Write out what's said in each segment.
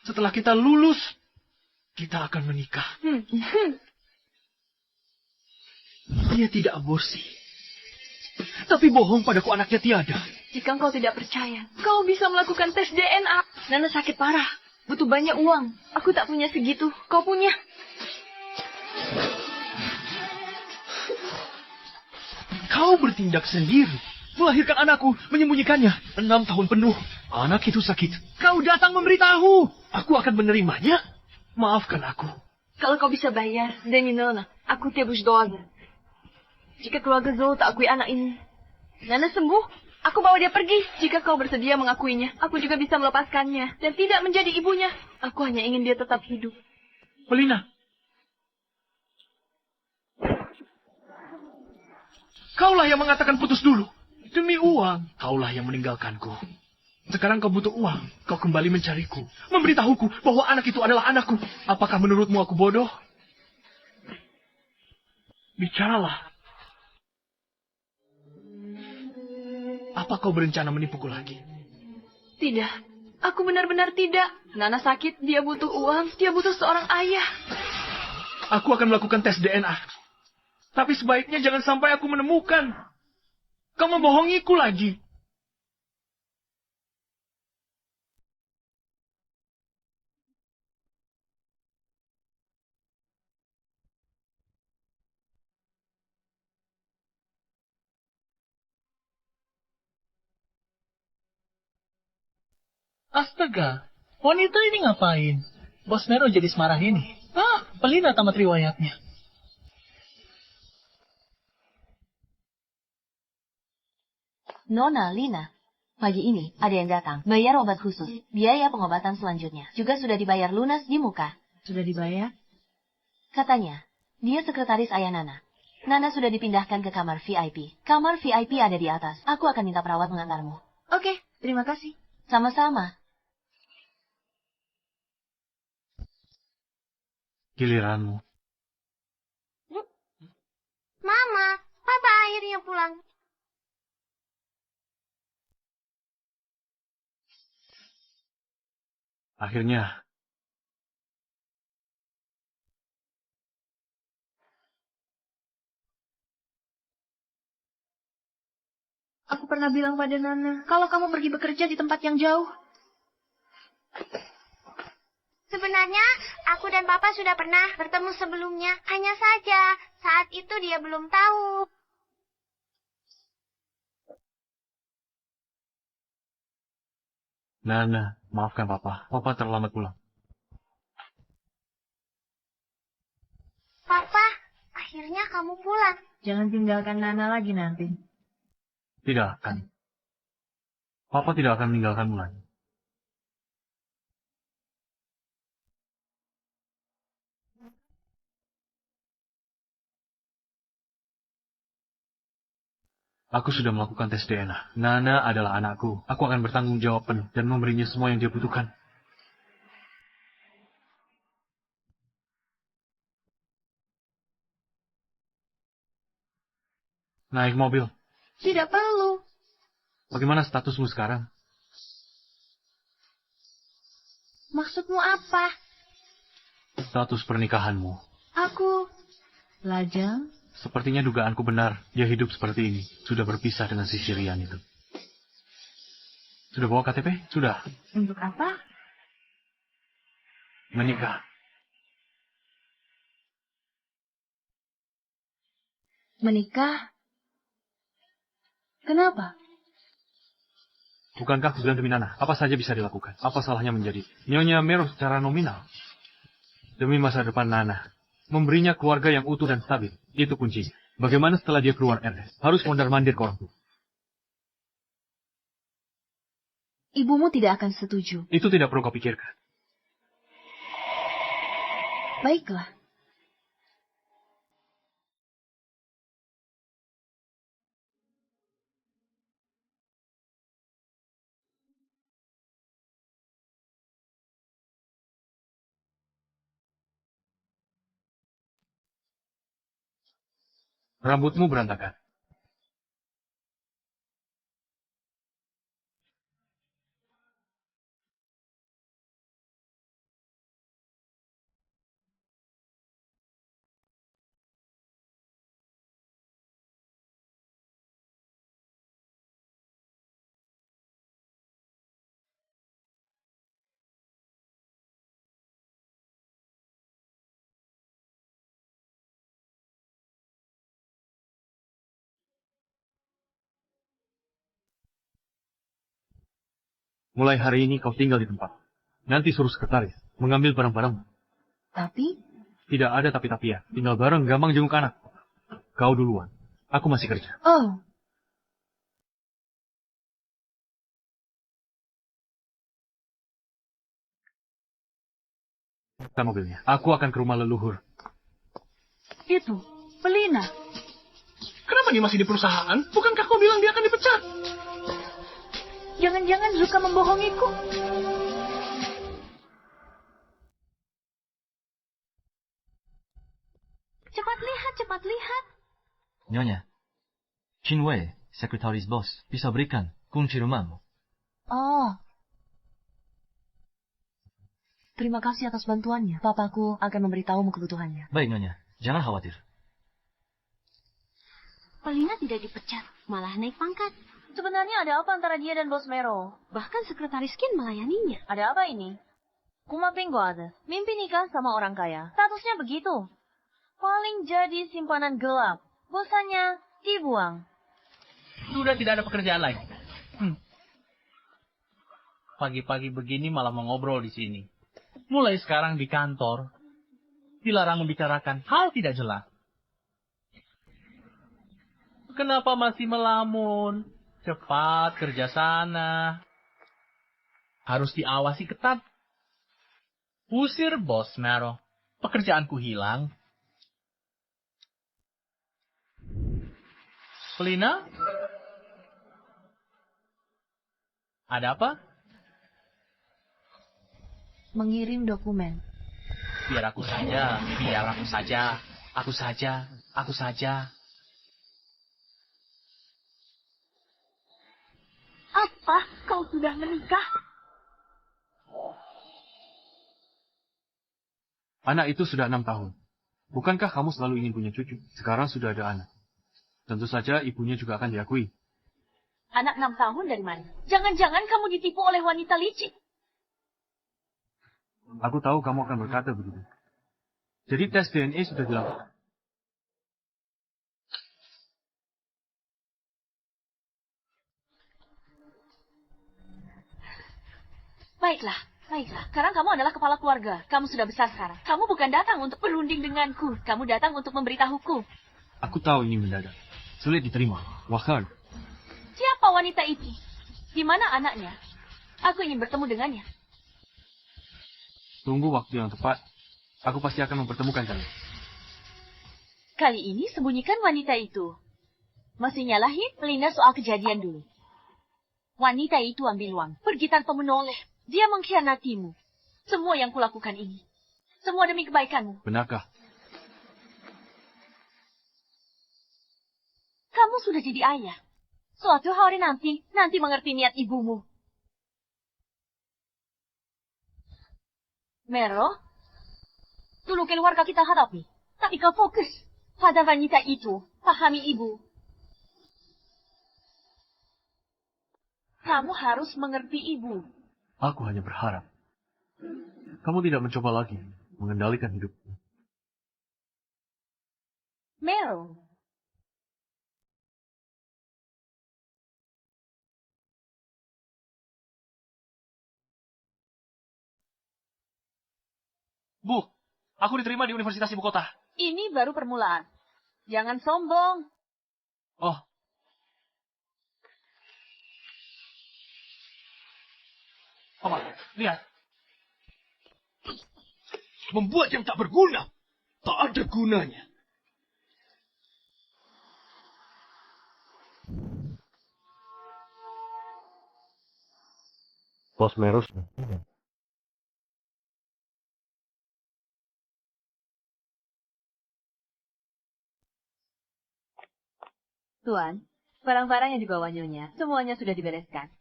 Setelah kita lulus, kita akan menikah. Dia tidak aborsi. Tapi bohong padaku anaknya tiada. Jika engkau tidak percaya, kau bisa melakukan tes DNA. Nana sakit parah. Butuh banyak uang. Aku tak punya segitu. Kau punya. Kau bertindak sendiri. Melahirkan anakku, menyembunyikannya. 6 tahun penuh. Anak itu sakit. Kau datang memberitahu. Aku akan menerimanya. Maafkan aku. Kalau kau bisa bayar, demi Nona, aku tebus doa. Jika keluarga Zul tak akui anak ini, Nana sembuh, aku bawa dia pergi. Jika kau bersedia mengakuinya, aku juga bisa melepaskannya dan tidak menjadi ibunya. Aku hanya ingin dia tetap hidup. Polina. Kaulah yang mengatakan putus dulu. Demi uang, kaulah yang meninggalkanku. Sekarang kau butuh uang, kau kembali mencariku. Memberitahuku bahwa anak itu adalah anakku. Apakah menurutmu aku bodoh? Bicaralah. Apa kau berencana menipuku lagi? Tidak, aku benar-benar tidak. Nana sakit, dia butuh uang, dia butuh seorang ayah. Aku akan melakukan tes DNA. Tapi sebaiknya jangan sampai aku menemukan. Kau membohongiku lagi. Astaga, wanita ini ngapain? Bos Nero jadi semarah ini. Pelina tamat riwayatnya. Nona, Lina. Pagi ini ada yang datang. Bayar obat khusus. Biaya pengobatan selanjutnya. Juga sudah dibayar lunas di muka. Sudah dibayar? Katanya, dia sekretaris ayah Nana. Nana sudah dipindahkan ke kamar VIP. Kamar VIP ada di atas. Aku akan minta perawat mengantarmu. Oke, terima kasih. Sama-sama. Giliranmu. Mama, Papa akhirnya pulang. Akhirnya. Aku pernah bilang pada Nana, kalau kamu pergi bekerja di tempat yang jauh. Sebenarnya, aku dan Papa sudah pernah bertemu sebelumnya. Hanya saja, saat itu dia belum tahu. Nana, maafkan Papa. Papa terlambat pulang. Papa, akhirnya kamu pulang. Jangan tinggalkan Nana lagi nanti. Tidak akan. Papa tidak akan meninggalkanmu lagi. Aku sudah melakukan tes DNA. Nana adalah anakku. Aku akan bertanggung jawab penuh dan memberinya semua yang dia butuhkan. Naik mobil. Tidak perlu. Bagaimana statusmu sekarang? Maksudmu apa? Status pernikahanmu. Aku lajang. Sepertinya dugaanku benar. Dia hidup seperti ini. Sudah berpisah dengan si Syrian itu. Sudah bawa KTP? Sudah. Untuk apa? Menikah. Menikah? Kenapa? Bukankah aku bilang demi Nana? Apa saja bisa dilakukan. Apa salahnya menjadi Nyonya Mero secara nominal? Demi masa depan Nana. Memberinya keluarga yang utuh dan stabil. Itu kuncinya. Bagaimana setelah dia keluar RS? Harus mondar-mandir ke orang tua. Ibumu tidak akan setuju. Itu tidak perlu kau pikirkan. Baiklah. Rambutmu berantakan. Mulai hari ini kau tinggal di tempat. Nanti suruh sekretaris mengambil barang-barangmu. Tapi, Tidak ada tapi-tapi ya. Tinggal bareng, gampang jenguk anak. Kau duluan. Aku masih kerja. oh, Kita mobilnya. Aku akan ke rumah leluhur. Itu, Pelina. Kenapa dia masih di perusahaan? Bukankah kau bilang dia akan dipecat? Jangan-jangan Zuka membohongiku. Cepat lihat, cepat lihat. Nyonya, Chinwei, sekretaris bos, bisa berikan kunci rumahmu. oh. Terima kasih atas bantuannya. Papaku akan memberitahumu kebutuhannya. Baik, Nyonya. Jangan khawatir. Pelina tidak dipecat, malah naik pangkat. Sebenarnya ada apa antara dia dan Bos Mero? Bahkan sekretaris Ken melayaninya. Ada apa ini? Kuma Pinggo ada. Mimpi nikah sama orang kaya. Statusnya begitu. Paling jadi simpanan gelap. Bosannya dibuang. Sudah tidak ada pekerjaan lain. Pagi-pagi begini malah mau ngobrol di sini. Mulai sekarang di kantor, dilarang membicarakan hal tidak jelas. Kenapa masih melamun? Cepat kerja sana. Harus diawasi ketat. Usir Bos Mero. Pekerjaanku hilang. Pelina? Ada apa? Mengirim dokumen. Biar aku saja, biar aku saja. Aku saja, aku saja. Apa? Kau sudah menikah? Anak itu sudah 6 tahun. Bukankah kamu selalu ingin punya cucu? Sekarang sudah ada anak. Tentu saja ibunya juga akan diakui. Anak 6 tahun dari mana? Jangan-jangan kamu ditipu oleh wanita licik. Aku tahu kamu akan berkata begitu. Jadi tes DNA sudah dilakukan. Baiklah, baiklah. Sekarang kamu adalah kepala keluarga. Kamu sudah besar sekarang. Kamu bukan datang untuk berunding denganku. Kamu datang untuk memberitahuku. Aku tahu ini mendadak. Sulit diterima. Wakar. Siapa wanita itu? Di mana anaknya? Aku ingin bertemu dengannya. Tunggu waktu yang tepat. Aku pasti akan mempertemukan kalian. Kali ini sembunyikan wanita itu. Masih nyalahin Pelina soal kejadian dulu. Wanita itu ambil uang. Pergi tanpa menoleh. Dia mengkhianatimu. Semua yang kulakukan ini. Semua demi kebaikanmu. Benarkah? Kamu sudah jadi ayah. Suatu hari nanti mengerti niat ibumu. Mero, dulu keluarga kita hadapi. Tapi kau fokus pada wanita itu. Pahami ibu. Kamu harus mengerti ibu. Aku hanya berharap. Kamu tidak mencoba lagi mengendalikan hidupmu. Mero. Bu, aku diterima di Universitas Ibu Kota. Ini baru permulaan. Jangan sombong. Oh. Mama, lihat. Membuat yang tak berguna. Tak ada gunanya. Bos Merus. Tuan, barang-barang yang dibawa Nyonya, semuanya sudah dibereskan.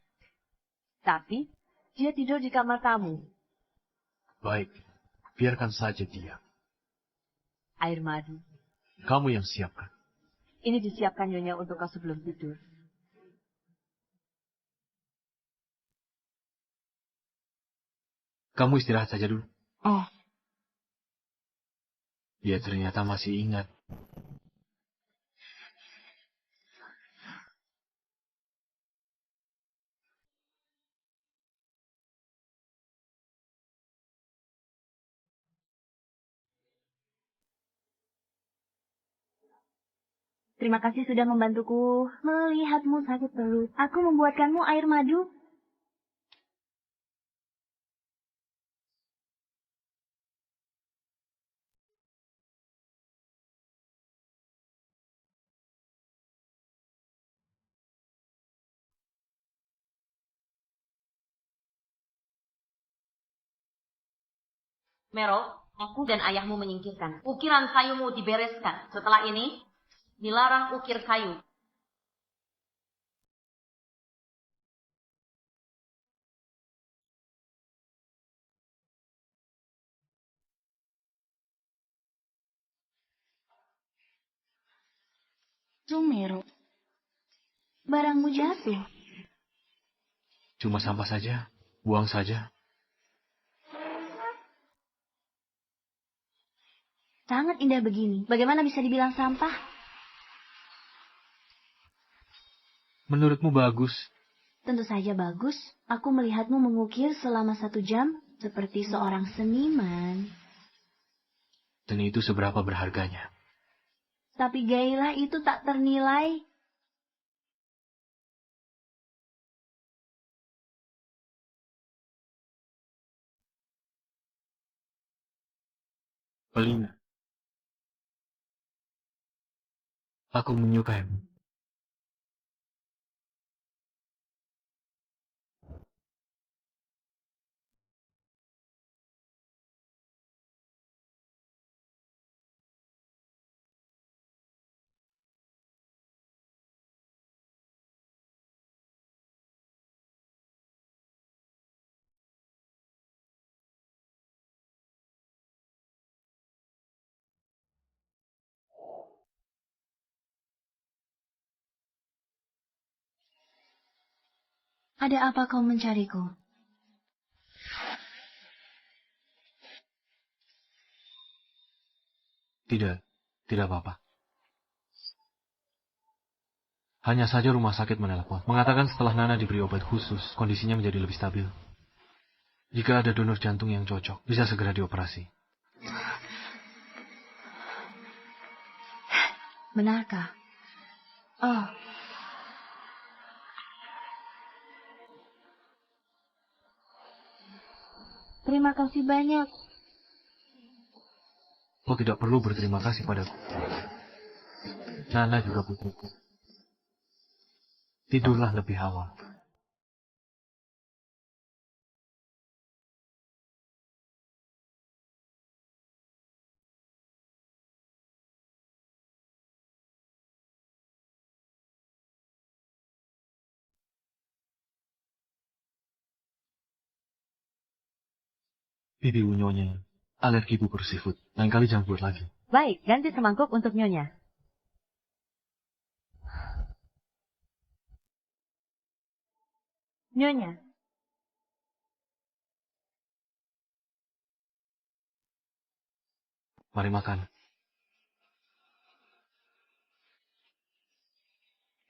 Tapi, dia tidur di kamar tamu. Baik. Biarkan saja dia. Air madu. Kamu yang siapkan. Ini disiapkan Nyonya untuk kau sebelum tidur. Kamu istirahat saja dulu. Oh. Dia ternyata masih ingat. Terima kasih sudah membantuku melihatmu sakit perut. Aku membuatkanmu air madu. Mero, aku dan ayahmu menyingkirkan. Ukiran kayumu dibereskan. Setelah ini, dilarang ukir kayu. Mero, barangmu jatuh. Cuma sampah saja. Buang saja. Sangat indah begini. Bagaimana bisa dibilang sampah? Menurutmu bagus. Tentu saja bagus. Aku melihatmu mengukir selama 1 jam seperti seorang seniman. Dan itu seberapa berharganya. Tapi gairah itu tak ternilai. Belina. Aku menyukaimu. Ada apa kau mencariku? Tidak. Tidak apa-apa. Hanya saja rumah sakit menelepon. Mengatakan setelah Nana diberi obat khusus, kondisinya menjadi lebih stabil. Jika ada donor jantung yang cocok, bisa segera dioperasi. Benarkah? Oh. Terima kasih banyak. Kau tidak perlu berterima kasih padaku. Nana juga putriku. Tidurlah lebih awal. Bibi unyonya alergi bubur seafood. Lain kali jangan buat lagi. Baik, ganti semangkuk untuk Nyonya. Nyonya. Mari makan.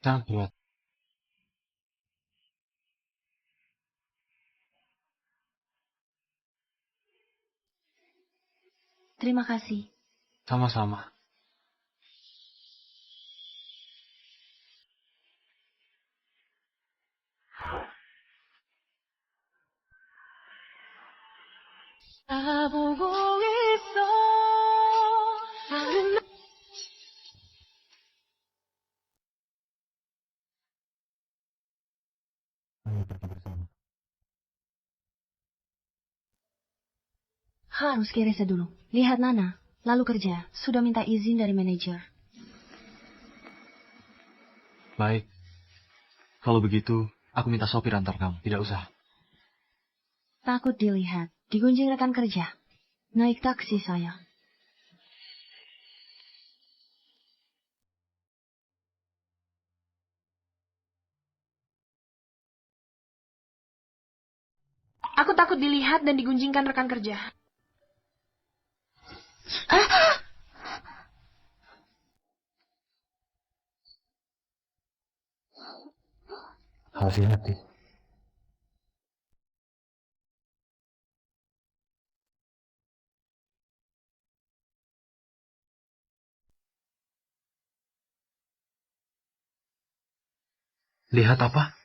Jangan berat. Terima kasih. Sama-sama. Harus ke Resa dulu. Lihat Nana, lalu kerja. Sudah minta izin dari manajer. Baik. Kalau begitu, aku minta sopir antar kamu. Tidak usah. Takut dilihat. Digunjing rekan kerja. Naik taksi saya. Aku takut dilihat dan digunjingkan rekan kerja. Hati-hati. Lihat apa?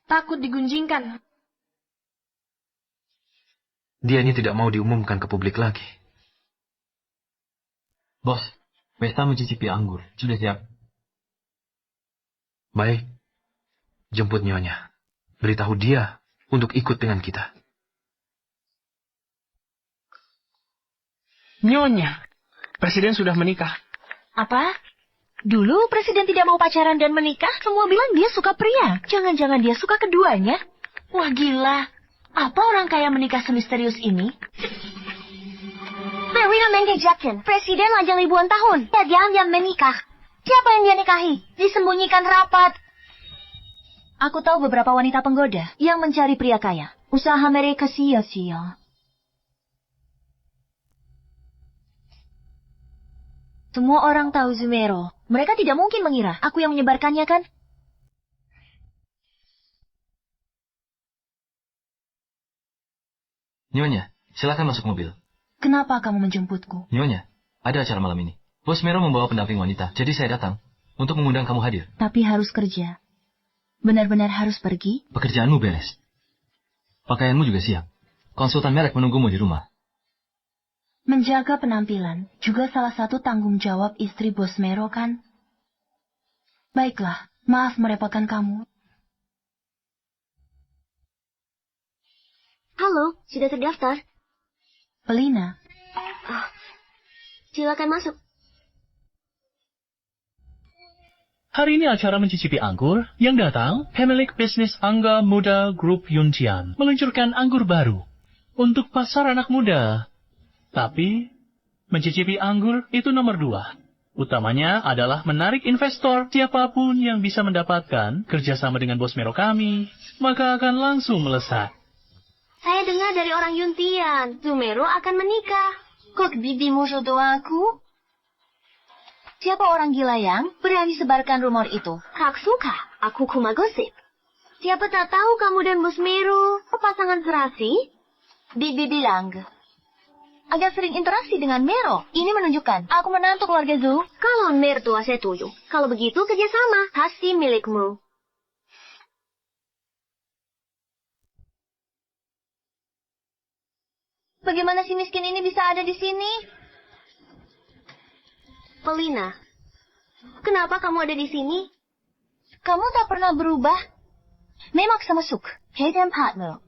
Takut digunjingkan. Dia ini tidak mau diumumkan ke publik lagi. Bos, pesta mencicipi anggur. Sudah siap. Baik. Jemput Nyonya. Beritahu dia untuk ikut dengan kita. Nyonya, Presiden sudah menikah. Apa? Dulu presiden tidak mau pacaran dan menikah, semua bilang dia suka pria. Jangan-jangan dia suka keduanya. Wah gila. Apa orang kaya menikah semisterius ini? Verina menggejakkan. Presiden lajang ribuan tahun. Ya, dia menikah. Siapa yang dia nikahi? Disembunyikan rapat. Aku tahu beberapa wanita penggoda yang mencari pria kaya. Usaha mereka sia-sia. Semua orang tahu Zumero. Mereka tidak mungkin mengira aku yang menyebarkannya, kan? Nyonya, silakan masuk mobil. Kenapa kamu menjemputku? Nyonya, ada acara malam ini. Bos Mero membawa pendamping wanita, jadi saya datang untuk mengundang kamu hadir. Tapi harus kerja. Benar-benar harus pergi? Pekerjaanmu beres. Pakaianmu juga siap. Konsultan merek menunggumu di rumah. Menjaga penampilan juga salah satu tanggung jawab istri Bos Mero, kan? Baiklah, maaf merepotkan kamu. Halo, sudah terdaftar? Pelina, Silakan masuk. Hari ini acara mencicipi anggur yang datang, pemilik bisnis Angga Muda Group Yunjian meluncurkan anggur baru untuk pasar anak muda. Tapi, mencicipi anggur itu nomor 2. Utamanya adalah menarik investor. Siapapun yang bisa mendapatkan kerjasama dengan Bos Mero kami, maka akan langsung melesat. Saya dengar dari orang Yuntian, Zumero akan menikah. kok bibimu jodoh aku? Siapa orang gila yang berani sebarkan rumor itu? Kak suka, aku kuma gosip. Siapa tak tahu kamu dan Bos Mero pasangan serasi? Bibi bilang, agak sering interaksi dengan Mero. Ini menunjukkan aku menantu keluarga Zhu. Kalau mertua setuju. Kalau begitu kerjasama, pasti milikmu. Bagaimana si miskin ini bisa ada di sini? Pelina, kenapa kamu ada di sini? Kamu tak pernah berubah. Memang sama suk. Hei dan partner.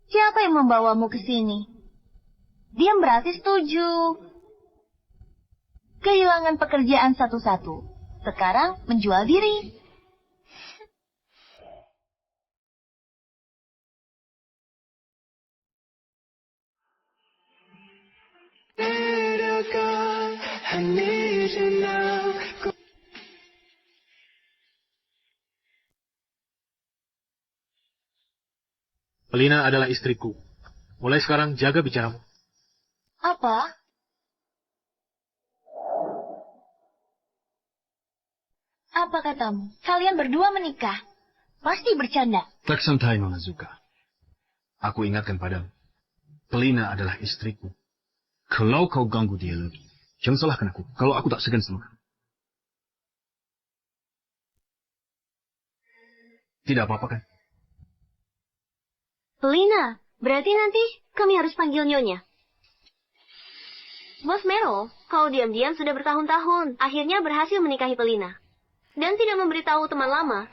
Siapa yang membawamu ke sini? Dia berarti setuju. Kehilangan pekerjaan satu-satu. Sekarang menjual diri. Pelina adalah istriku. Mulai sekarang jaga bicaramu. Apa? Apa katamu? Kalian berdua menikah. Pasti bercanda. Tak santai, Nona Zuka. Aku ingatkan padamu. Pelina adalah istriku. Kalau kau ganggu dia lagi, jangan salahkan aku. Kalau aku tak segan sama kamu. Tidak apa-apa kan? Pelina, berarti nanti kami harus panggil Nyonya. Bos Mero, kau diam-diam sudah bertahun-tahun. Akhirnya berhasil menikahi Pelina. Dan tidak memberitahu teman lama.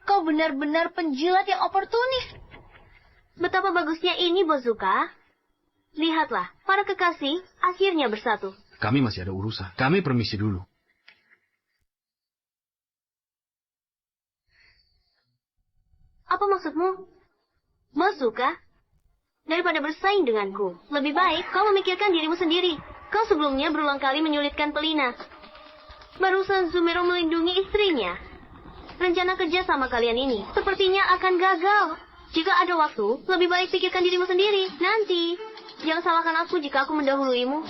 Kau benar-benar penjilat yang oportunis. Betapa bagusnya ini, Bos Zuka. Lihatlah, para kekasih akhirnya bersatu. Kami masih ada urusan. Kami permisi dulu. Apa maksudmu? Bos Zuka, daripada bersaing denganku, lebih baik kau memikirkan dirimu sendiri. Kau sebelumnya berulang kali menyulitkan Pelina. Barusan Zumero melindungi istrinya. Rencana kerja sama kalian ini sepertinya akan gagal. Jika ada waktu, lebih baik pikirkan dirimu sendiri. Nanti, jangan salahkan aku jika aku mendahuluimu.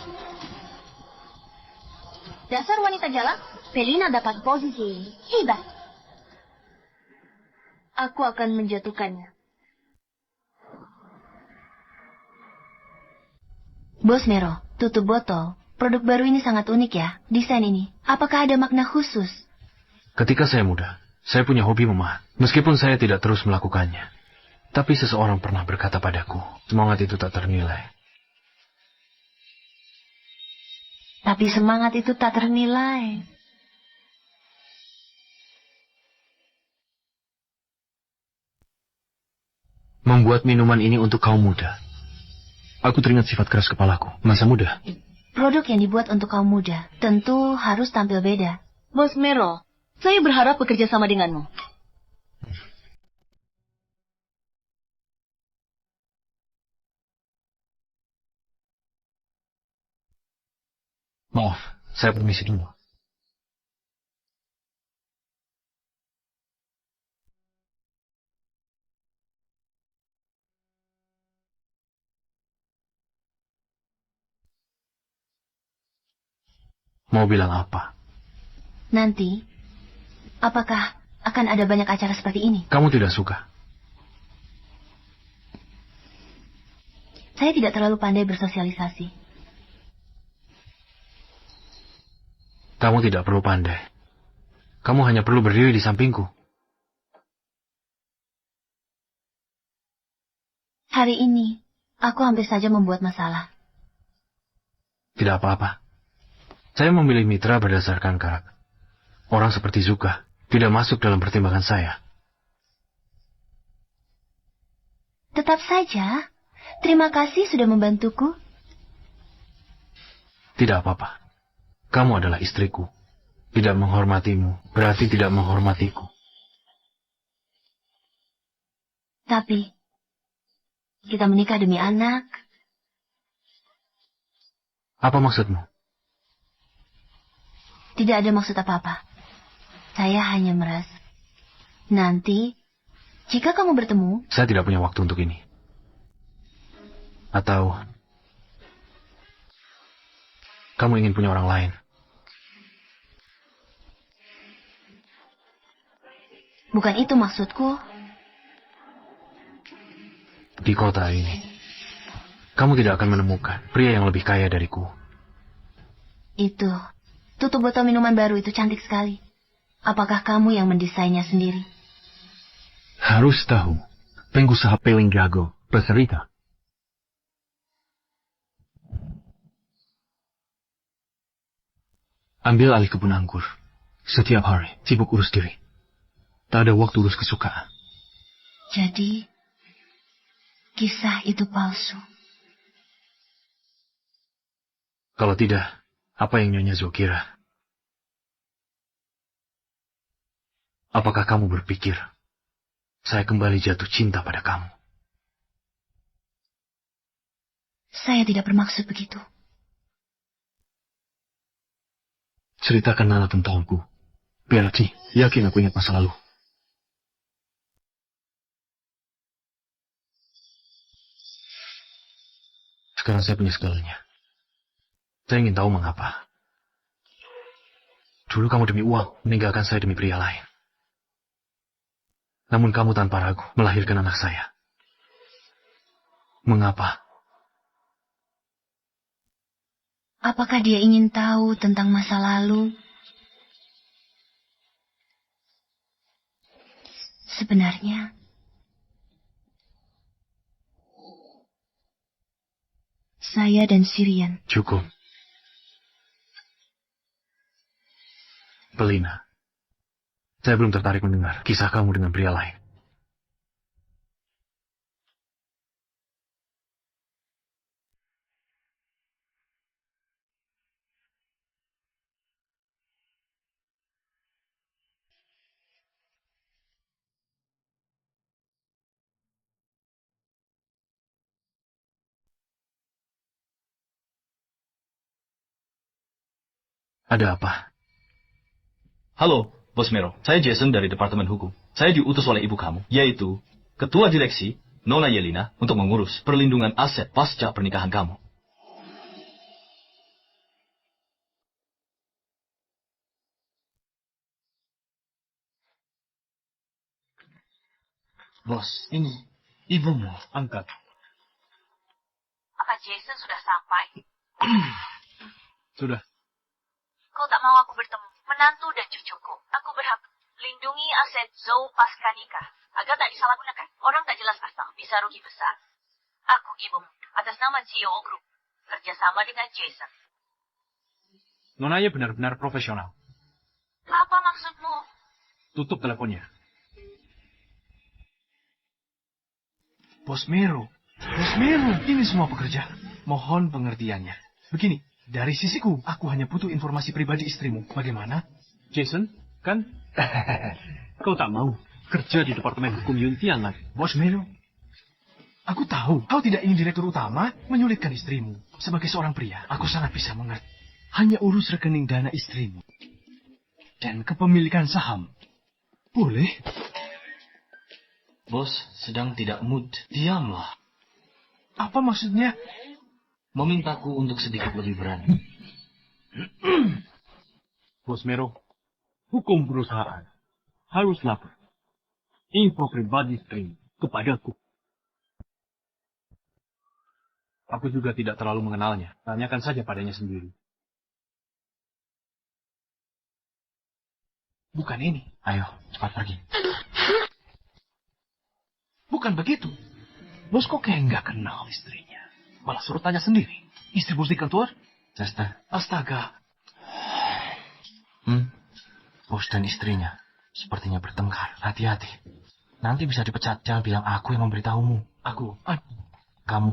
Dasar wanita jalan, Pelina dapat posisi. Hebat. Aku akan menjatuhkannya. Bos Mero, tutup botol. Produk baru ini sangat unik ya, desain ini. Apakah ada makna khusus? Ketika saya muda, saya punya hobi memahat. Meskipun saya tidak terus melakukannya. Tapi seseorang pernah berkata padaku, semangat itu tak ternilai. Tapi semangat itu tak ternilai. Membuat minuman ini untuk kaum muda. Aku teringat sifat keras kepalaku, masa muda. Produk yang dibuat untuk kaum muda tentu harus tampil beda. Bos Mero, saya berharap bekerja sama denganmu. Maaf, saya permisi dulu. Mau bilang apa? Nanti, apakah akan ada banyak acara seperti ini? Kamu tidak suka? Saya tidak terlalu pandai bersosialisasi. Kamu tidak perlu pandai. Kamu hanya perlu berdiri di sampingku. Hari ini, aku hampir saja membuat masalah. Tidak apa-apa. Saya memilih mitra berdasarkan karakter. Orang seperti Zuka tidak masuk dalam pertimbangan saya. Tetap saja, terima kasih sudah membantuku. Tidak apa-apa. Kamu adalah istriku. Tidak menghormatimu berarti tidak menghormatiku. Tapi, kita menikah demi anak. Apa maksudmu? Tidak ada maksud apa-apa. Saya hanya merasa, nanti, jika kamu bertemu, Saya tidak punya waktu untuk ini. Atau kamu ingin punya orang lain? bukan itu maksudku. Di kota ini, kamu tidak akan menemukan pria yang lebih kaya dariku. Itu, tutup botol minuman baru itu cantik sekali. Apakah kamu yang mendesainnya sendiri? Harus tahu, pengusaha paling jago bercerita. Ambil alih kebun anggur. Setiap hari, sibuk urus diri. Tak ada waktu urus kesukaan. Jadi, kisah itu palsu. Kalau tidak, apa yang Nyonya Zo kira? Apakah kamu berpikir saya kembali jatuh cinta pada kamu? Saya tidak bermaksud begitu. Ceritakan Nana tentangku. Biar Ci yakin aku ingat masa lalu. Sekarang saya punya segalanya. Saya ingin tahu mengapa. Dulu kamu demi uang meninggalkan saya demi pria lain. Namun kamu tanpa ragu melahirkan anak saya. Mengapa? Apakah dia ingin tahu tentang masa lalu? Sebenarnya, saya dan Sirian. Cukup. Belina, saya belum tertarik mendengar kisah kamu dengan pria lain. Ada apa? Halo, Bos Mero. Saya Jason dari Departemen Hukum. Saya diutus oleh ibu kamu, yaitu Ketua Direksi, Nona Yelina, untuk mengurus perlindungan aset pasca pernikahan kamu. Bos, ini ibumu. Angkat. Apa Jason sudah sampai? Sudah. Kau tak mau aku bertemu, menantu dan cucuku. Aku berhak lindungi aset Zou pasca nikah agar tak disalahgunakan. Orang tak jelas asal bisa rugi besar. Aku ibumu atas nama CEO Group kerjasama dengan Jason. Nona Ye benar-benar profesional. Apa maksudmu? Tutup teleponnya. Bos Mero, ini semua pekerjaan. Mohon pengertiannya. Begini, dari sisiku, aku hanya butuh informasi pribadi istrimu. Bagaimana? Jason, kan? Kau tak mau kerja di Departemen Hukum Yuntian lagi. Bos Mero, aku tahu kau tidak ingin direktur utama menyulitkan istrimu. Sebagai seorang pria, aku sangat bisa mengerti. Hanya urus rekening dana istrimu. Dan kepemilikan saham. Boleh? Bos sedang tidak mood. Diamlah. Apa maksudnya? Memintaku untuk sedikit lebih berani. Bos Mero, hukum perusahaan harus lapor info pribadi istri kepadaku. Aku juga tidak terlalu mengenalnya. Tanyakan saja padanya sendiri. Bukan ini. Ayo, cepat pergi. Bukan begitu. Bos kok kayak nggak kenal istrinya. Malah suruh tanya sendiri. Istri bos di kantor? Chester. Astaga. Bos dan istrinya sepertinya bertengkar. Hati-hati. Nanti bisa dipecat. Jangan bilang aku yang memberitahumu. Aku. Kamu.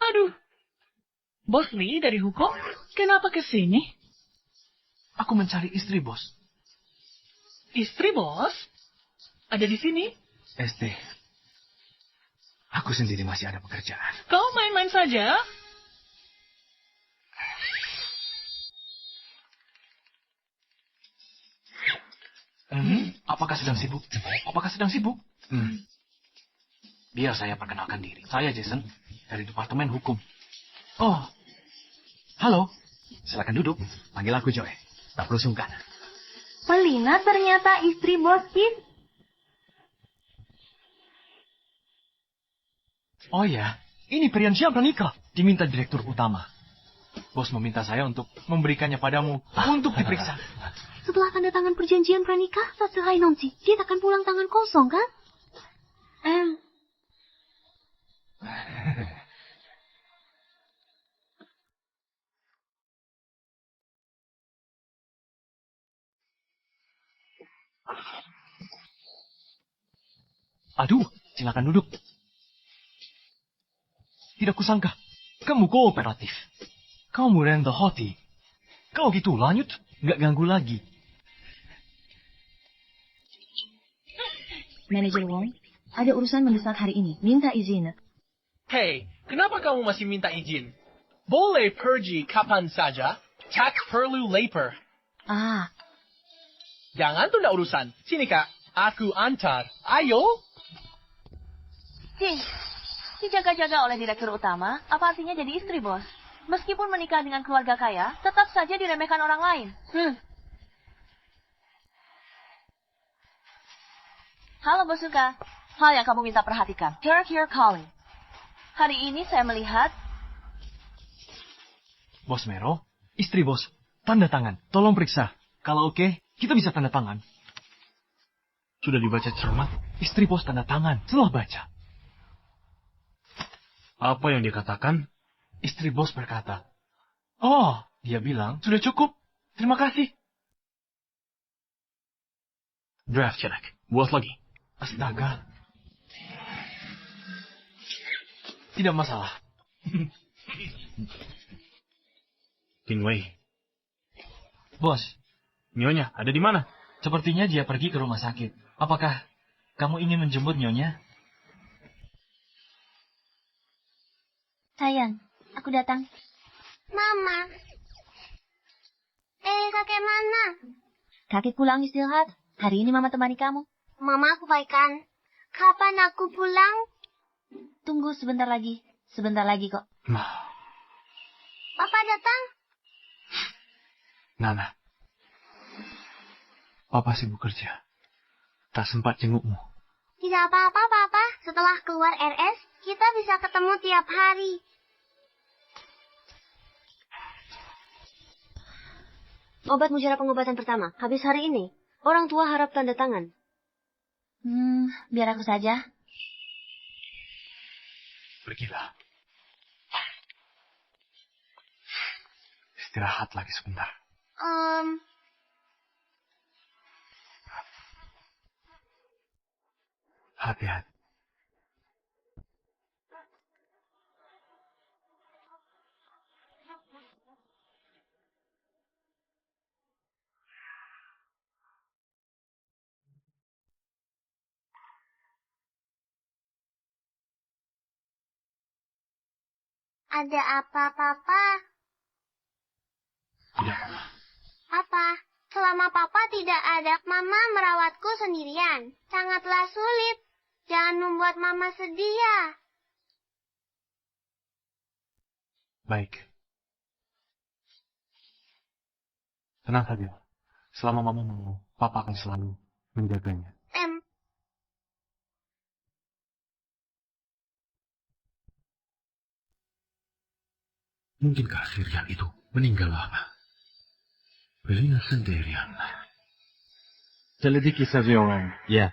Aduh. Bos Lee dari hukum? Kenapa ke sini? Aku mencari istri bos. Istri bos? Ada di sini? ST. Aku sendiri masih ada pekerjaan. Kau main-main saja? Apakah sedang sibuk? Biar saya perkenalkan diri. Saya Jason, dari Departemen Hukum. Oh, halo. Silakan duduk. Panggil aku Joy. Tak perlu sungkan. Pelina ternyata istri bos Kim. Oh ya, ini Priyansyah pranikah. Diminta direktur utama. Bos meminta saya untuk memberikannya padamu untuk diperiksa. Setelah tanda tangan perjanjian pranikah, tak selesai nanti. Dia takkan pulang tangan kosong, kan? Aduh, silakan duduk. Tidak kusangka, kamu kooperatif. Kamu rendah hati. Kalau gitu lanjut, nggak ganggu lagi. Manajer Wong, ada urusan mendesak hari ini. Minta izin. Hei, kenapa kamu masih minta izin? Boleh pergi kapan saja. Tak perlu lapor. Ah, Jangan tunda urusan. Sini kak, aku antar. Ayo. Dijaga-jaga oleh direktur utama, apa artinya jadi istri bos? Meskipun menikah dengan keluarga kaya, tetap saja diremehkan orang lain. Halo Bos Suka, hal yang kamu minta perhatikan. Here calling. Hari ini saya melihat... Bos Mero, istri bos, tanda tangan. Tolong periksa. Kalau oke, kita bisa tanda tangan. Sudah dibaca cermat? Istri bos tanda tangan. Setelah baca. Apa yang dikatakan? Istri bos berkata, oh, dia bilang, sudah cukup. Terima kasih. Draft check. Buat lagi. Astaga. Tidak masalah. Kingwei. Bos, Nyonya, ada di mana? sepertinya dia pergi ke rumah sakit. Apakah kamu ingin menjemput Nyonya? Sayang, aku datang. Mama. Kakek mana? kakek pulang istirahat. Hari ini mama temani kamu. Mama aku baikan. Kapan aku pulang? Tunggu sebentar lagi. Sebentar lagi kok. Papa datang? Nana. Papa sibuk kerja. Tak sempat jengukmu. Tidak apa-apa, Papa. Setelah keluar RS, kita bisa ketemu tiap hari. Obat mujara pengobatan pertama, habis hari ini. Orang tua harap tanda tangan. Biar aku saja. Pergilah. Istirahat lagi sebentar. Hati-hati. Ada apa, Papa? Tidak apa. Apa? Selama Papa tidak ada, Mama merawatku sendirian. Sangatlah sulit. Jangan membuat Mama sedih ya. Baik. Tenang saja. Selama Mama mau, Papa akan selalu menjaganya. Mungkinkah Sirian itu meninggal lama? Belina sendirian. Selidiki Saviongan. Ya,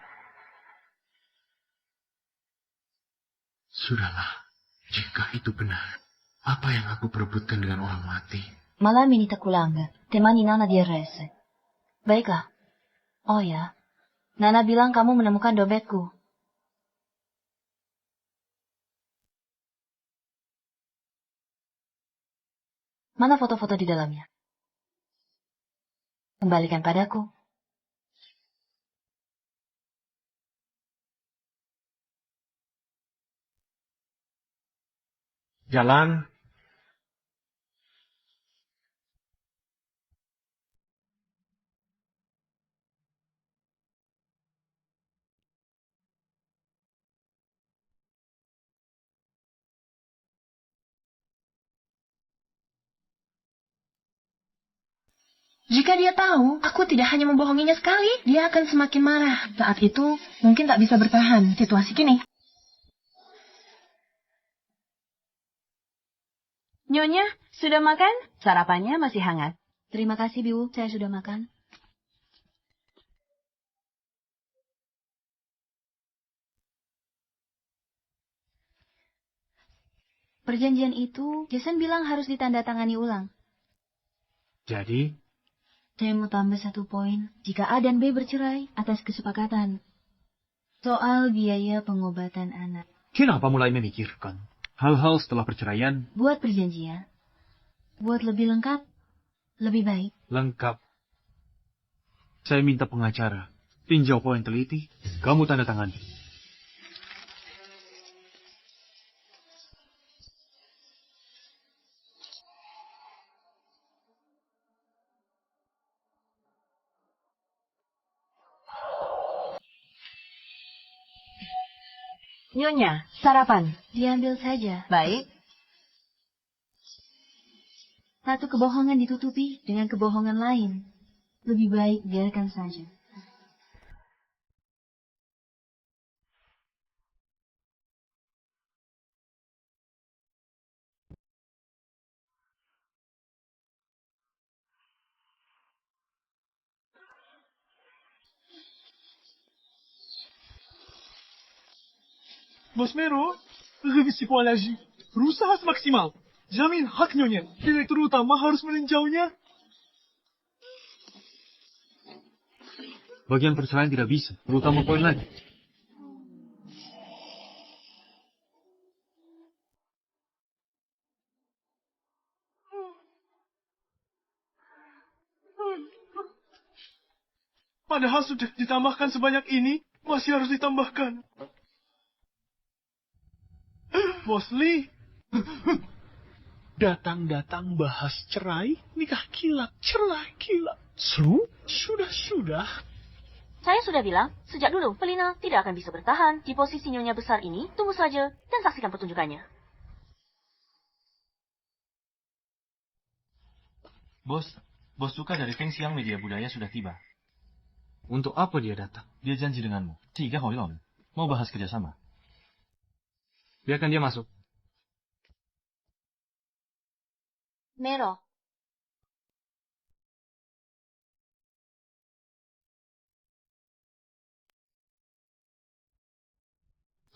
Sudahlah. Jika itu benar, apa yang aku perebutkan dengan orang mati? Malam ini Takulanga, temani Nana di RS. Baiklah. Oh ya, Nana bilang kamu menemukan dompetku. Mana foto-foto di dalamnya? Kembalikan padaku. Jalan. Jika dia tahu, aku tidak hanya membohonginya sekali, dia akan semakin marah. Saat itu, mungkin tak bisa bertahan situasi kini. Nyonya, sudah makan? Sarapannya masih hangat. Terima kasih, Bibu. Saya sudah makan. Perjanjian itu, Jason bilang harus ditandatangani ulang. Jadi, Saya mau tambah 1 poin jika A dan B bercerai atas kesepakatan. Soal biaya pengobatan anak. kenapa mulai memikirkan hal-hal setelah perceraian? Buat perjanjian. Buat lebih lengkap. Lebih baik. Lengkap. Saya minta pengacara. Tinjau poin teliti. Kamu tanda tangani. Nyonya, sarapan. Diambil saja. Baik. Satu kebohongan ditutupi dengan kebohongan lain. Lebih baik biarkan saja. Bos Mero, revisi lagi. Berusaha semaksimal. Jamin hak nyonya. Direktur utama harus meninjaunya. Bagian perceraian tidak bisa. Terutama poin lagi. Padahal sudah ditambahkan sebanyak ini, masih harus ditambahkan. Bos Lee. Datang-datang bahas cerai, nikah kilat, cerai kilat. Sudah. Saya sudah bilang, sejak dulu, Felina tidak akan bisa bertahan di posisi nyonya besar ini. Tunggu saja dan saksikan pertunjukannya. Bos suka dari Feng Xiang Media Budaya sudah tiba. Untuk apa dia datang? Dia janji denganmu. 3 hari lalu. Mau bahas kerjasama. Biarkan dia masuk. Mero,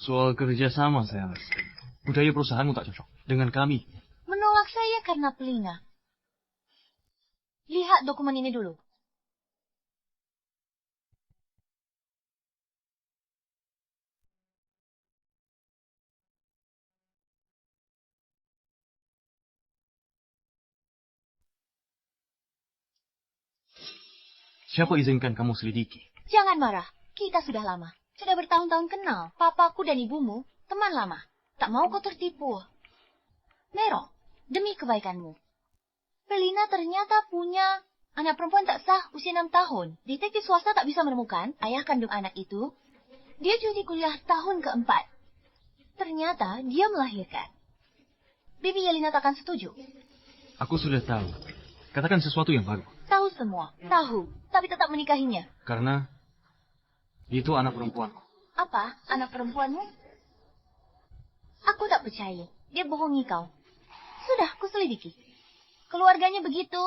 Soal kerjasama, saya rasa. Budaya perusahaanmu tak cocok dengan kami. Menolak saya karena Pelina. Lihat dokumen ini dulu. Siapa izinkan kamu selidiki? Jangan marah. Kita sudah lama. Sudah bertahun-tahun kenal. Papaku dan ibumu teman lama. Tak mau kau tertipu. Mero, demi kebaikanmu. Pelina ternyata punya anak perempuan tak sah usia 6 tahun. Detektif swasta tak bisa menemukan ayah kandung anak itu. Dia cuti kuliah tahun keempat. Ternyata dia melahirkan. Bibi Yelina takkan setuju. Aku sudah tahu. Katakan sesuatu yang baru. Tahu semua. Tahu. Tapi tetap menikahinya. Karena itu anak perempuanku. Apa? Anak perempuanmu? Aku tak percaya. Dia bohongi kau. Sudah, aku selidiki. Keluarganya begitu.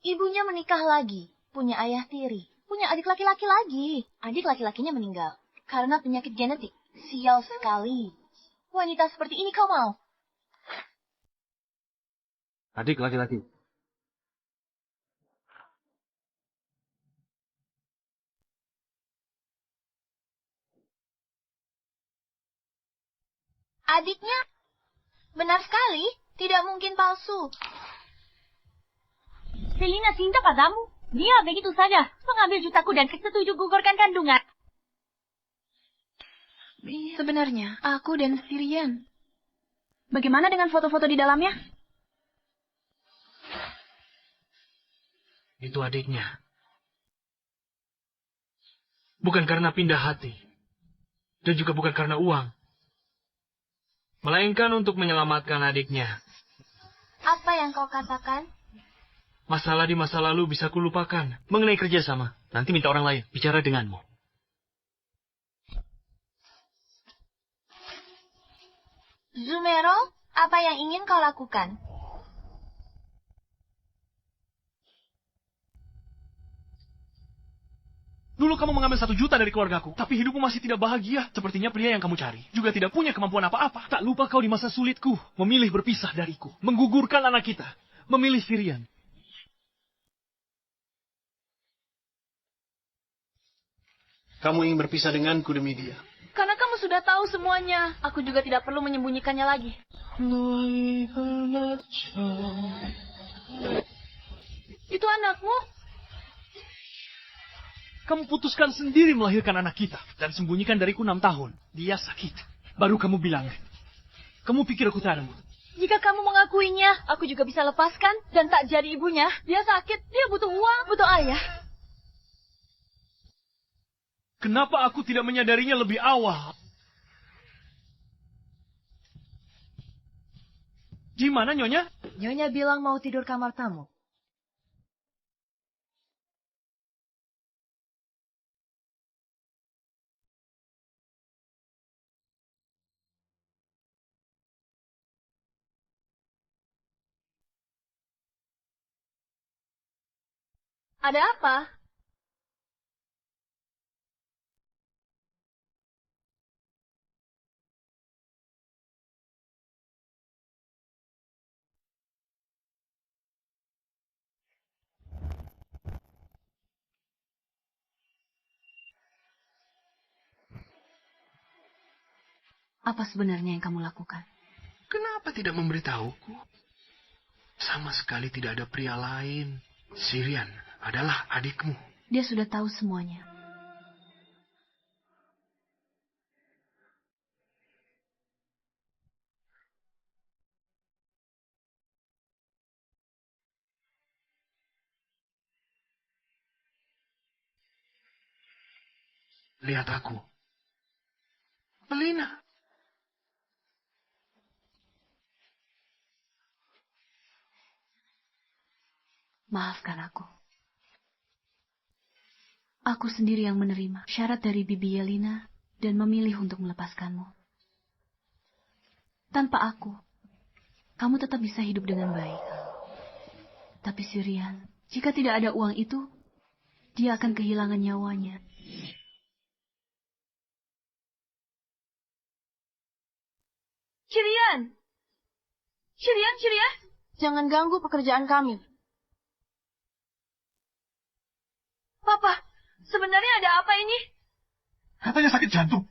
Ibunya menikah lagi. Punya ayah tiri. Punya adik laki-laki lagi. Adik laki-lakinya meninggal. Karena penyakit genetik. Sial sekali. Wanita seperti ini kau mau? Adik laki-laki. Adiknya? Benar sekali. Tidak mungkin palsu. Selina cinta padamu. Dia begitu saja mengambil jutaku dan setuju gugurkan kandungan. Sebenarnya, aku dan Sirian. Bagaimana dengan foto-foto di dalamnya? Itu adiknya. Bukan karena pindah hati. Dan juga bukan karena uang. Melainkan untuk menyelamatkan adiknya. Apa yang kau katakan? Masalah di masa lalu bisa kulupakan. Mengenai kerjasama, nanti minta orang lain bicara denganmu. Zumero, apa yang ingin kau lakukan? Dulu kamu mengambil 1 juta dari keluargaku, tapi hidupmu masih tidak bahagia. Sepertinya pria yang kamu cari juga tidak punya kemampuan apa-apa. Tak lupa kau di masa sulitku, memilih berpisah dariku, menggugurkan anak kita, memilih Sirian. Kamu ingin berpisah denganku demi dia. Karena kamu sudah tahu semuanya. Aku juga tidak perlu menyembunyikannya lagi. Itu anakmu? Kamu putuskan sendiri melahirkan anak kita dan sembunyikan dariku 6 tahun. Dia sakit. Baru kamu bilang. Kamu pikir aku tak ada? Jika kamu mengakuinya, aku juga bisa lepaskan dan tak jadi ibunya. Dia sakit, dia butuh uang, butuh ayah. Kenapa aku tidak menyadarinya lebih awal? Gimana, Nyonya? Nyonya bilang mau tidur kamar tamu. Ada apa? Apa sebenarnya yang kamu lakukan? Kenapa tidak memberitahuku? Sama sekali tidak ada pria lain. Sirian adalah adikmu. Dia sudah tahu semuanya. Lihat aku. Pelina. Maafkan aku. Aku sendiri yang menerima syarat dari Bibi Yelina dan memilih untuk melepaskanmu. Tanpa aku, kamu tetap bisa hidup dengan baik. Tapi Sirian, jika tidak ada uang itu, dia akan kehilangan nyawanya. Cirian! Cirian! Jangan ganggu pekerjaan kami. Papa, sebenarnya ada apa ini? Katanya sakit jantung.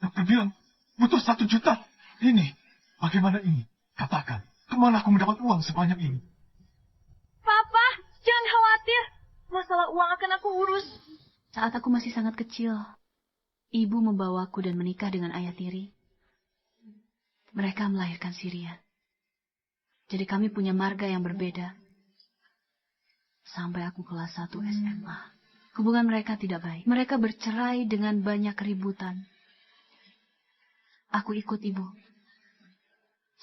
Dokter bilang butuh 1 juta. Ini, bagaimana ini? Katakan, kemana aku mendapat uang sebanyak ini? Papa, jangan khawatir. Masalah uang akan aku urus. Saat aku masih sangat kecil, ibu membawaku dan menikah dengan ayah tiri. Mereka melahirkan Sirian. Jadi kami punya marga yang berbeda. Sampai aku kelas 1 SMA. Hubungan mereka tidak baik. Mereka bercerai dengan banyak keributan. Aku ikut ibu.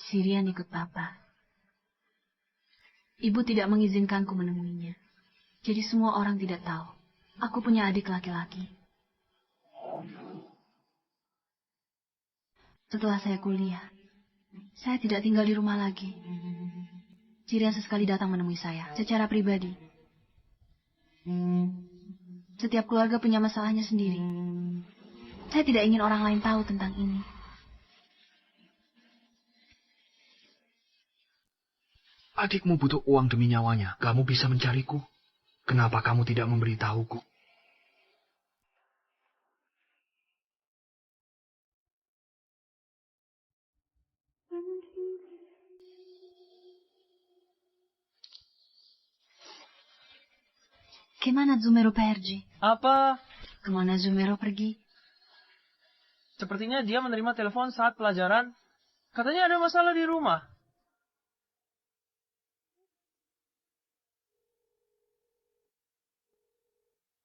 Sirian ikut papa. Ibu tidak mengizinkanku menemuinya. Jadi semua orang tidak tahu. Aku punya adik laki-laki. Setelah saya kuliah, saya tidak tinggal di rumah lagi. Sirian sesekali datang menemui saya, secara pribadi. Setiap keluarga punya masalahnya sendiri. Saya tidak ingin orang lain tahu tentang ini. Adikmu butuh uang demi nyawanya. Kamu bisa mencariku. Kenapa kamu tidak memberitahuku? Kemana Zumero pergi? Apa? Kemana Zumero pergi? Sepertinya dia menerima telepon saat pelajaran. Katanya ada masalah di rumah.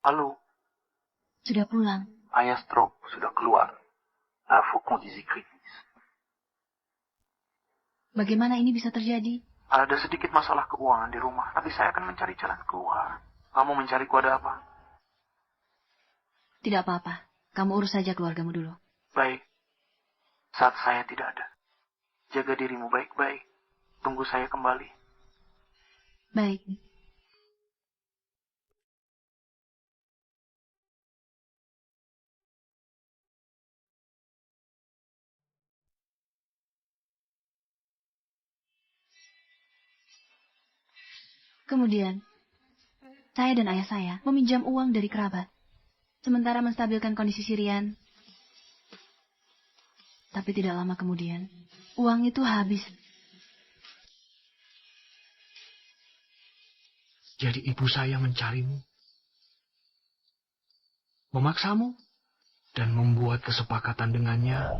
Halo, Sudah pulang. ayah stroke sudah keluar. Faut qu'on dise kritis. Bagaimana ini bisa terjadi? Ada sedikit masalah keuangan di rumah, tapi saya akan mencari jalan keluar. Kamu mencariku ada apa? Tidak apa-apa. Kamu urus saja keluargamu dulu. Baik. Saat saya tidak ada. Jaga dirimu baik-baik. Tunggu saya kembali. Baik. Kemudian, saya dan ayah saya meminjam uang dari kerabat. Sementara menstabilkan kondisi Sirian. Tapi tidak lama kemudian, uang itu habis. Jadi ibu saya mencarimu. Memaksamu. Dan membuat kesepakatan dengannya.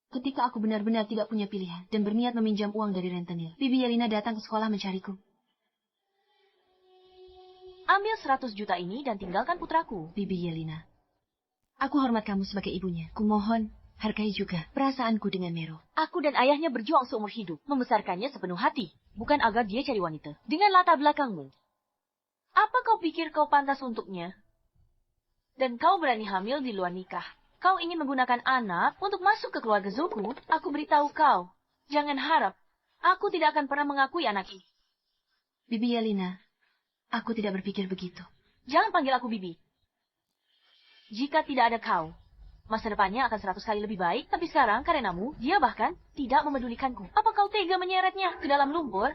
Ketika aku benar-benar tidak punya pilihan dan berniat meminjam uang dari rentenir, Bibi Yelina datang ke sekolah mencariku. Ambil 100 juta ini dan tinggalkan putraku. Bibi Yelina, aku hormat kamu sebagai ibunya. Kumohon, hargai juga perasaanku dengan Mero. Aku dan ayahnya berjuang seumur hidup, membesarkannya sepenuh hati. Bukan agar dia cari wanita. Dengan latar belakangmu. Apa kau pikir kau pantas untuknya? Dan kau berani hamil di luar nikah. Kau ingin menggunakan anak untuk masuk ke keluarga Zoku? Aku beritahu kau. Jangan harap. Aku tidak akan pernah mengakui anak ini. Bibi Yelina, aku tidak berpikir begitu. Jangan panggil aku Bibi. Jika tidak ada kau, masa depannya akan 100 kali lebih baik. Tapi sekarang, karenamu, dia bahkan tidak memedulikanku. Apa kau tega menyeretnya ke dalam lumpur?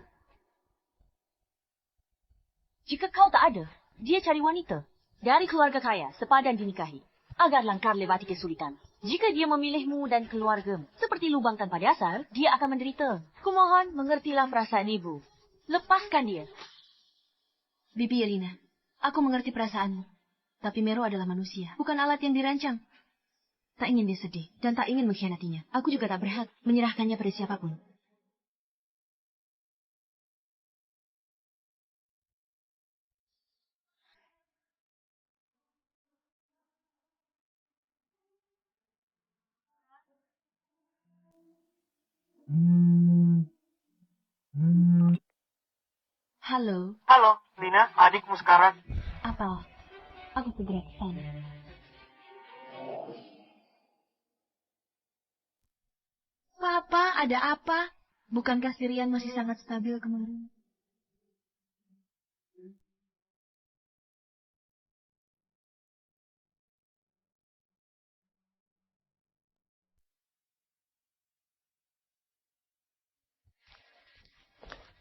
Jika kau tak ada, dia cari wanita. Dari keluarga kaya, sepadan dinikahi. Agar langkah lewati kesulitan. Jika dia memilihmu dan keluargamu seperti lubang tanpa dasar, dia akan menderita. Kumohon, mengertilah perasaan ibu. Lepaskan dia. Bibi Yelina, aku mengerti perasaanmu. Tapi Mero adalah manusia, bukan alat yang dirancang. Tak ingin dia sedih, dan tak ingin mengkhianatinya. Aku juga tak berhak menyerahkannya pada siapapun. Halo. Halo, Lina, adikmu sekarang. Apa? Aku segera ke sana. Papa, ada apa? Bukankah Sirian masih sangat stabil kemarin?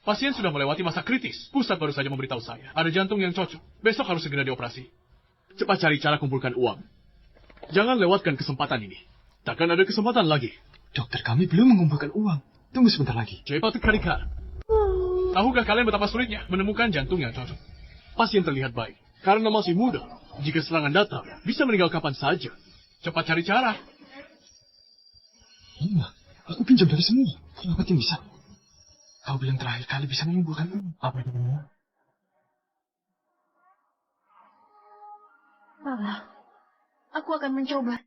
Pasien sudah melewati masa kritis. Pusat baru saja memberitahu saya. Ada jantung yang cocok. Besok harus segera dioperasi. Cepat cari cara kumpulkan uang. Jangan lewatkan kesempatan ini. Takkan ada kesempatan lagi. Dokter, kami belum mengumpulkan uang. Tunggu sebentar lagi. Cepat Kanika. Tahukah kalian betapa sulitnya menemukan jantung yang cocok? Pasien terlihat baik. Karena masih muda. Jika serangan datang, bisa meninggal kapan saja. Cepat cari cara. Iya, aku pinjam dari semua. Kenapa tidak bisa? Kau bilang terakhir kali bisa menyembuhkan uang. Apa itu benar? Papa, aku akan mencoba.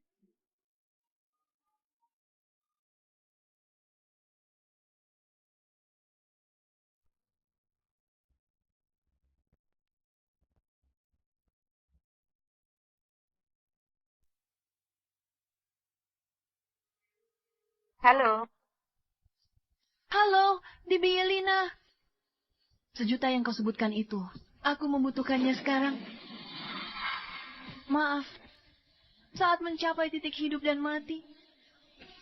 Halo. Halo, Bibi Yelena. 1 juta yang kau sebutkan itu, aku membutuhkannya sekarang. Maaf, saat mencapai titik hidup dan mati,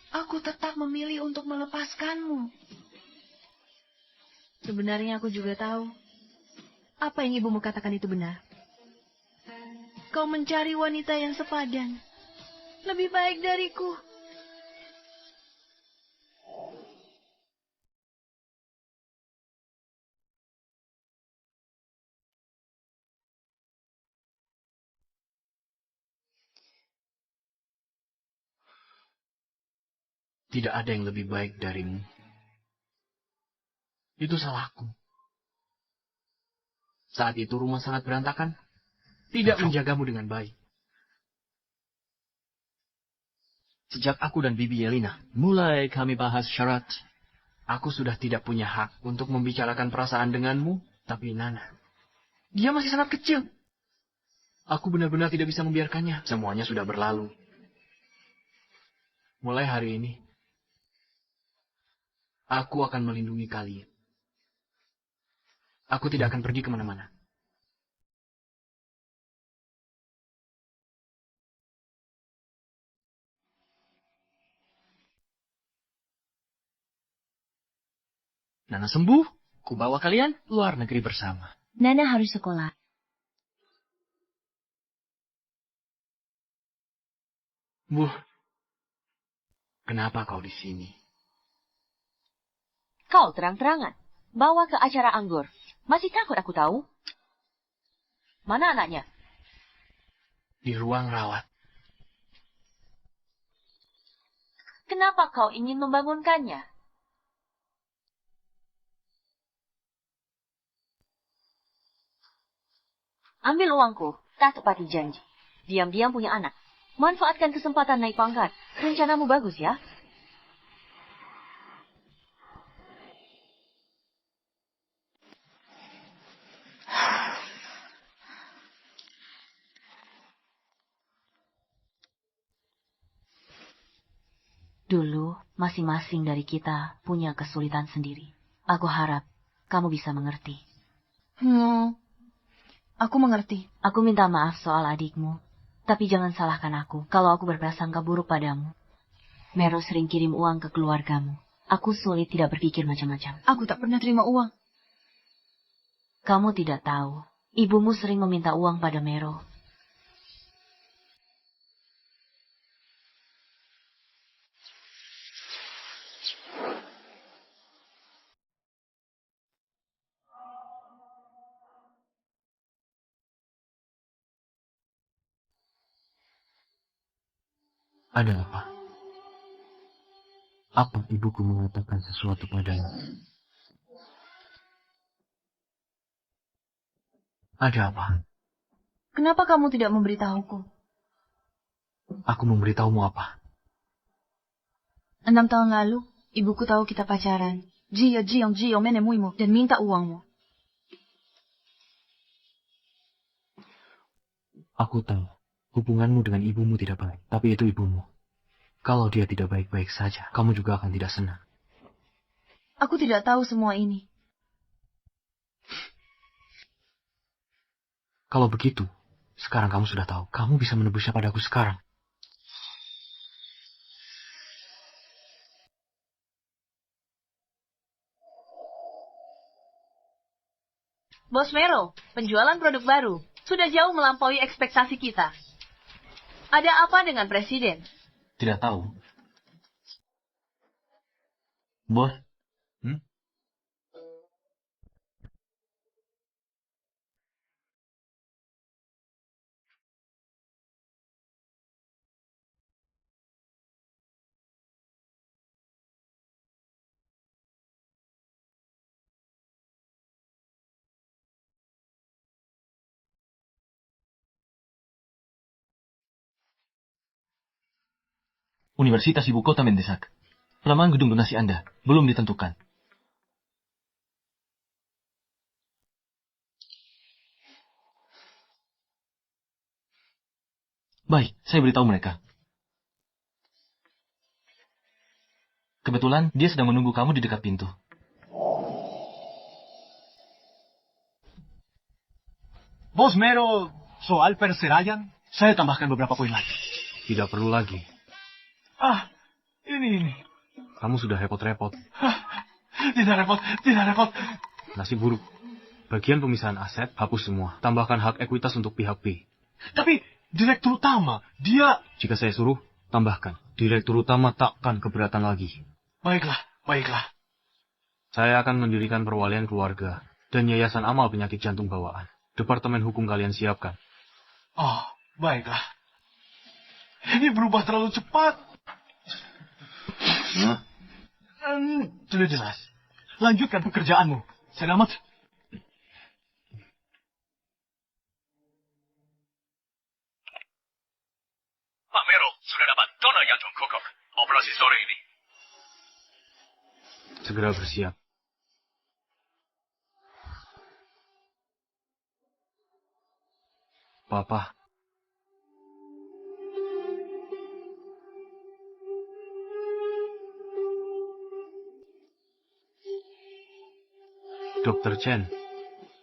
aku tetap memilih untuk melepaskanmu. Sebenarnya aku juga tahu, apa yang ibumu katakan itu benar. Kau mencari wanita yang sepadan, lebih baik dariku. Tidak ada yang lebih baik darimu. Itu salahku. Saat itu rumah sangat berantakan. Tidak menjagamu dengan baik. Sejak aku dan Bibi Yelena mulai kami bahas syarat, aku sudah tidak punya hak untuk membicarakan perasaan denganmu, tapi Nana, dia masih sangat kecil. Aku benar-benar tidak bisa membiarkannya. Semuanya sudah berlalu. Mulai hari ini, aku akan melindungi kalian. Aku tidak akan pergi kemana-mana. Nana sembuh, ku bawa kalian luar negeri bersama. Nana harus sekolah. Bu, kenapa kau di sini? Kau terang-terangan. Bawa ke acara anggur. Masih takut aku tahu? Mana anaknya? Di ruang rawat. Kenapa kau ingin membangunkannya? Ambil uangku, tak tepati janji. Diam-diam punya anak. Manfaatkan kesempatan naik pangkat. Rencanamu bagus ya? Dulu, masing-masing dari kita punya kesulitan sendiri. Aku harap kamu bisa mengerti. Aku mengerti. Aku minta maaf soal adikmu. Tapi jangan salahkan aku kalau aku berprasangka buruk padamu. Mero sering kirim uang ke keluargamu. Aku sulit tidak berpikir macam-macam. Aku tak pernah terima uang. Kamu tidak tahu. Ibumu sering meminta uang pada Mero. Ada apa? Apa ibuku mengatakan sesuatu padamu? Ada apa? Kenapa kamu tidak memberitahuku? Aku memberitahumu apa? 6 tahun lalu, ibuku tahu kita pacaran. Jio menemuimu dan minta uangmu. Aku tahu. Hubunganmu dengan ibumu tidak baik, tapi itu ibumu. Kalau dia tidak baik-baik saja, kamu juga akan tidak senang. Aku tidak tahu semua ini. Kalau begitu, sekarang kamu sudah tahu. Kamu bisa menebusnya padaku sekarang. Bos Mero, penjualan produk baru sudah jauh melampaui ekspektasi kita. Ada apa dengan Presiden? Tidak tahu. Bos, Universitas Ibu Kota mendesak. Pelamahan gedung donasi Anda belum ditentukan. Baik, saya beritahu mereka. Kebetulan dia sedang menunggu kamu di dekat pintu. Bos Mero, soal perserayan, saya tambahkan beberapa poin lagi. Tidak perlu lagi. Ini. Kamu sudah repot-repot. Tidak repot. Nasib buruk. Bagian pemisahan aset, hapus semua. Tambahkan hak ekuitas untuk pihak B. Tapi, direktur utama, dia... Jika saya suruh, tambahkan. Direktur utama takkan keberatan lagi. Baiklah. Saya akan mendirikan perwalian keluarga dan yayasan amal penyakit jantung bawaan. Departemen hukum kalian siapkan. Baiklah. Ini berubah terlalu cepat. Sudah jelas. Lanjutkan pekerjaanmu. Selamat. Pak Mero sudah dapat donor jantung kokok. Operasi sore ini. Segera bersiap. Papa. Dr. Chen,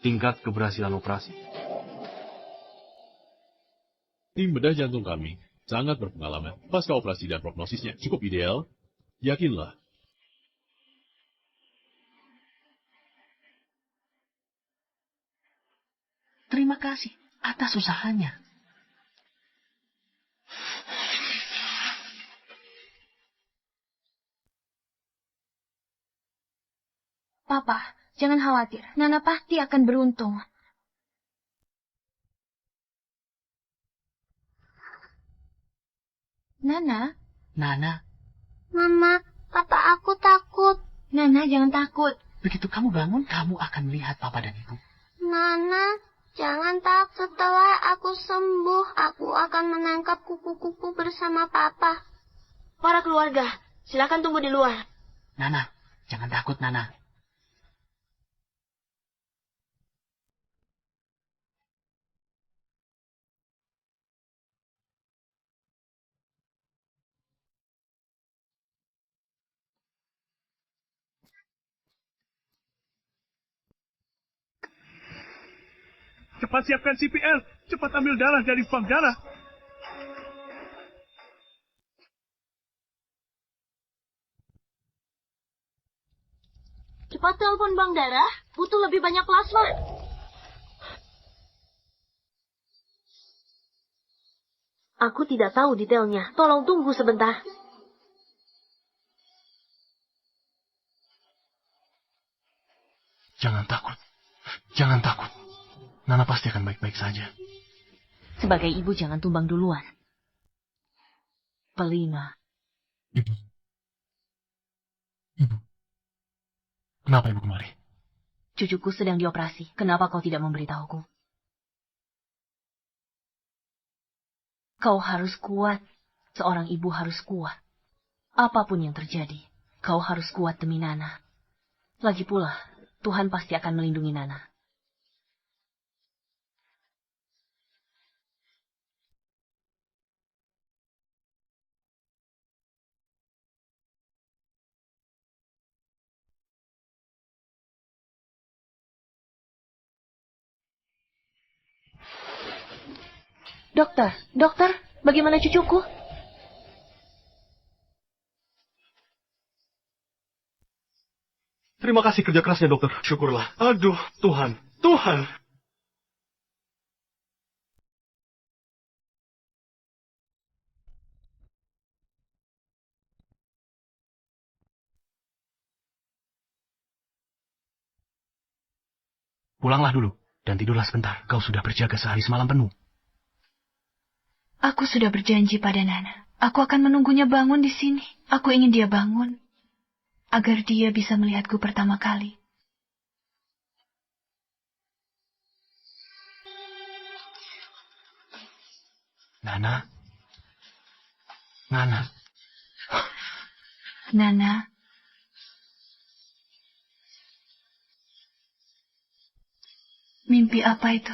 tingkat keberhasilan operasi. Tim bedah jantung kami sangat berpengalaman. Pasca operasi dan prognosisnya cukup ideal. Yakinlah. Terima kasih atas usahanya. Papa, jangan khawatir. Nana pasti akan beruntung. Nana? Mama, papa aku takut. Nana, jangan takut. Begitu kamu bangun, kamu akan melihat papa dan ibu. Nana, jangan takut. Setelah aku sembuh, aku akan menangkap kupu-kupu bersama papa. Para keluarga, silakan tunggu di luar. Nana, jangan takut, Nana. Cepat siapkan CPR. Cepat ambil darah dari bank darah. Cepat telepon bank darah, butuh lebih banyak plasma. Aku tidak tahu detailnya. Tolong tunggu sebentar. Jangan takut. Jangan takut. Nana pasti akan baik-baik saja. Sebagai ibu jangan tumbang duluan. Pelina. Ibu. Kenapa ibu kemari? Cucuku sedang dioperasi. Kenapa kau tidak memberitahuku? Kau harus kuat. Seorang ibu harus kuat. Apapun yang terjadi, kau harus kuat demi Nana. Lagi pula, Tuhan pasti akan melindungi Nana. Dokter, bagaimana cucuku? Terima kasih kerja kerasnya, dokter. Syukurlah. Aduh, Tuhan. Tuhan! Pulanglah dulu, dan tidurlah sebentar. Kau sudah berjaga sehari semalam penuh. Aku sudah berjanji pada Nana. Aku akan menunggunya bangun di sini. Aku ingin dia bangun. Agar dia bisa melihatku pertama kali. Nana. Nana. Nana. Mimpi apa itu?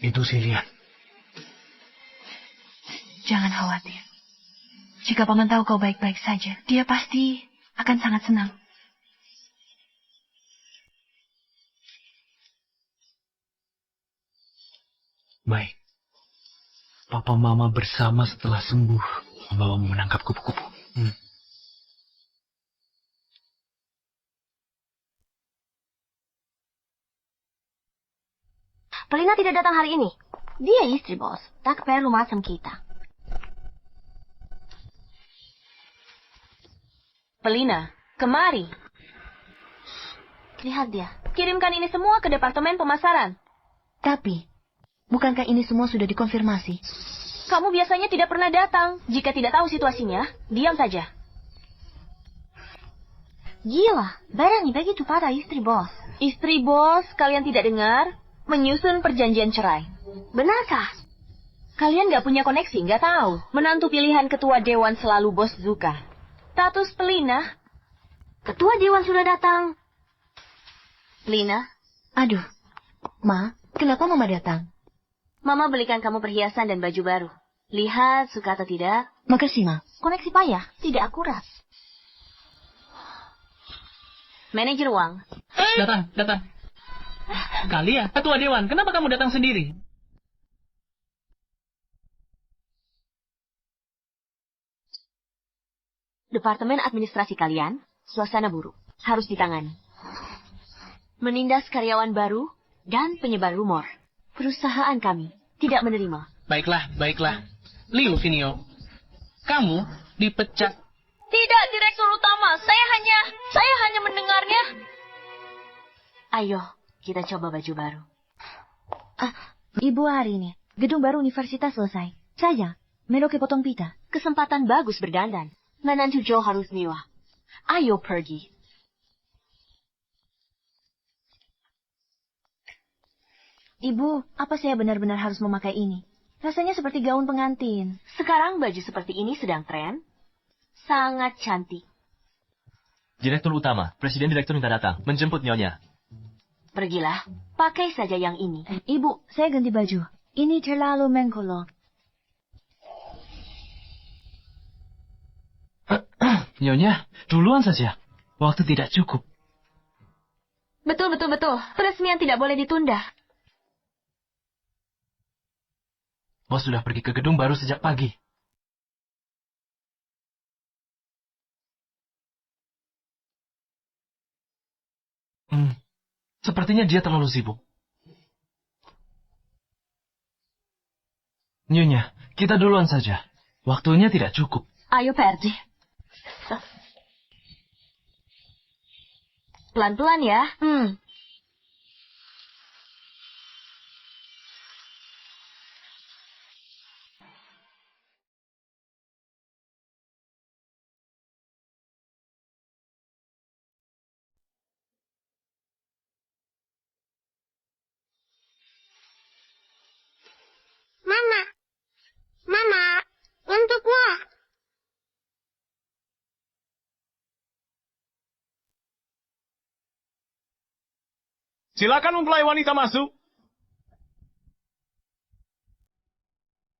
Itu si Lian. Jangan khawatir. Jika paman tahu kau baik-baik saja, dia pasti akan sangat senang. Baik. Papa Mama bersama setelah sembuh membawamu menangkap kupu-kupu. Pelina tidak datang hari ini. Dia istri bos, tak perlu macam kita. Pelina, kemari. Lihat dia. Kirimkan ini semua ke departemen pemasaran. Tapi, bukankah ini semua sudah dikonfirmasi? Kamu biasanya tidak pernah datang. Jika tidak tahu situasinya, diam saja. Gila, berani begitu pada istri bos. Istri bos, kalian tidak dengar? Menyusun perjanjian cerai. Benarkah? Kalian gak punya koneksi, gak tahu. Menantu pilihan ketua dewan selalu bos Zuka. Status Pelina. Ketua dewan sudah datang. Lina. Aduh. Ma, kenapa Mama datang? Mama belikan kamu perhiasan dan baju baru. Lihat, suka atau tidak. Makasih, Ma. Koneksi payah, tidak akurat. Manajer uang. Datang. Kalian, ketua dewan, kenapa kamu datang sendiri? Departemen administrasi kalian, suasana buruk. Harus ditangani. Menindas karyawan baru dan penyebar rumor. Perusahaan kami tidak menerima. Baiklah. Liu Finio, kamu dipecat. Tidak, direktur utama. Saya hanya mendengarnya. Ayo, kita coba baju baru. Ibu hari ini, gedung baru universitas selesai. Saya, Meroke potong pita. Kesempatan bagus berdandan. Menantu Joe harus mewah. Ayo pergi. Ibu, apa saya benar-benar harus memakai ini? Rasanya seperti gaun pengantin. Sekarang baju seperti ini sedang tren. Sangat cantik. Direktur utama, presiden direktur minta datang, menjemput Nyonya. Pergilah, pakai saja yang ini. Ibu, saya ganti baju. Ini terlalu mengkolot. Nyonya, duluan saja. Waktu tidak cukup. Betul. Peresmian tidak boleh ditunda. Bos sudah pergi ke gedung baru sejak pagi. Sepertinya dia terlalu sibuk. Nyonya, kita duluan saja. Waktunya tidak cukup. Ayo pergi. Pelan-pelan ya. Mama, untukmu. Silakan mempelai wanita masuk.